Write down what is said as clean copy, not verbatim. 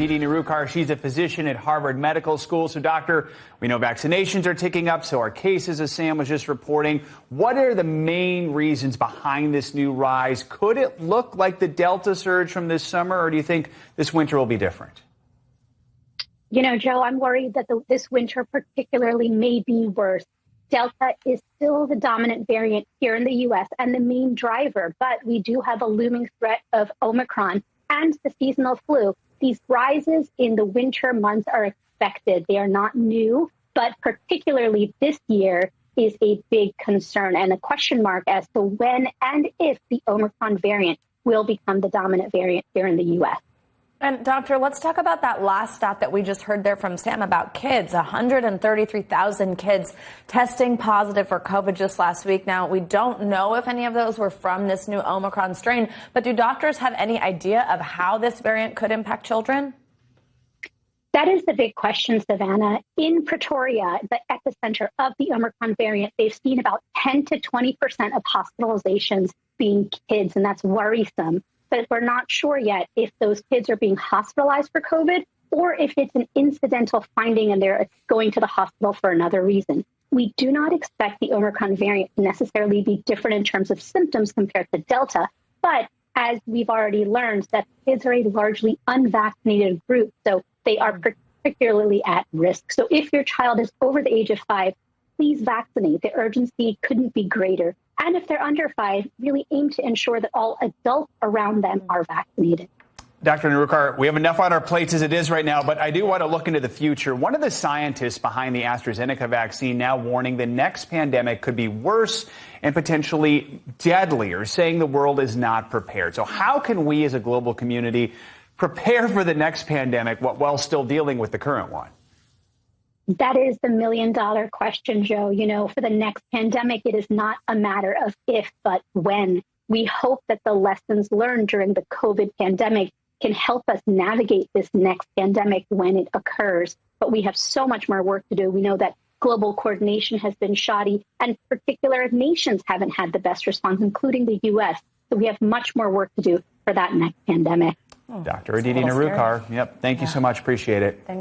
Aditi Nerurkar, she's a physician at Harvard Medical School. So, doctor, we know vaccinations are ticking up, so are cases, as Sam was just reporting. What are the main reasons behind this new rise? Could it look like the Delta surge from this summer, or do you think this winter will be different? You know, Joe, I'm worried that this winter particularly may be worse. Delta is still the dominant variant here in the U.S. and the main driver, but we do have a looming threat of Omicron and the seasonal flu. These rises in the winter months are expected. They are not new, but particularly this year is a big concern and a question mark as to when and if the Omicron variant will become the dominant variant here in the U.S. And doctor, let's talk about that last stat that we just heard there from Sam about kids. 133,000 kids testing positive for COVID just last week. Now, we don't know if any of those were from this new Omicron strain, but do doctors have any idea of how this variant could impact children? That is the big question, Savannah. In Pretoria, the epicenter of the Omicron variant, they've seen about 10 to 20% of hospitalizations being kids, and that's worrisome. But we're not sure yet if those kids are being hospitalized for COVID or if it's an incidental finding and they're going to the hospital for another reason. We do not expect the Omicron variant to necessarily be different in terms of symptoms compared to Delta. But as we've already learned, that kids are a largely unvaccinated group, so they are particularly at risk. So if your child is over the age of 5, please vaccinate. The urgency couldn't be greater. And if they're under 5, really aim to ensure that all adults around them are vaccinated. Dr. Nerurkar, we have enough on our plates as it is right now, but I do want to look into the future. One of the scientists behind the AstraZeneca vaccine now warning the next pandemic could be worse and potentially deadlier, saying the world is not prepared. So how can we as a global community prepare for the next pandemic while still dealing with the current one? That is the million-dollar question, Joe. You know, for the next pandemic, it is not a matter of if, but when. We hope that the lessons learned during the COVID pandemic can help us navigate this next pandemic when it occurs. But we have so much more work to do. We know that global coordination has been shoddy, and particular nations haven't had the best response, including the U.S. So we have much more work to do for that next pandemic. Dr. Aditi Nerurkar, thank you so much. Appreciate it.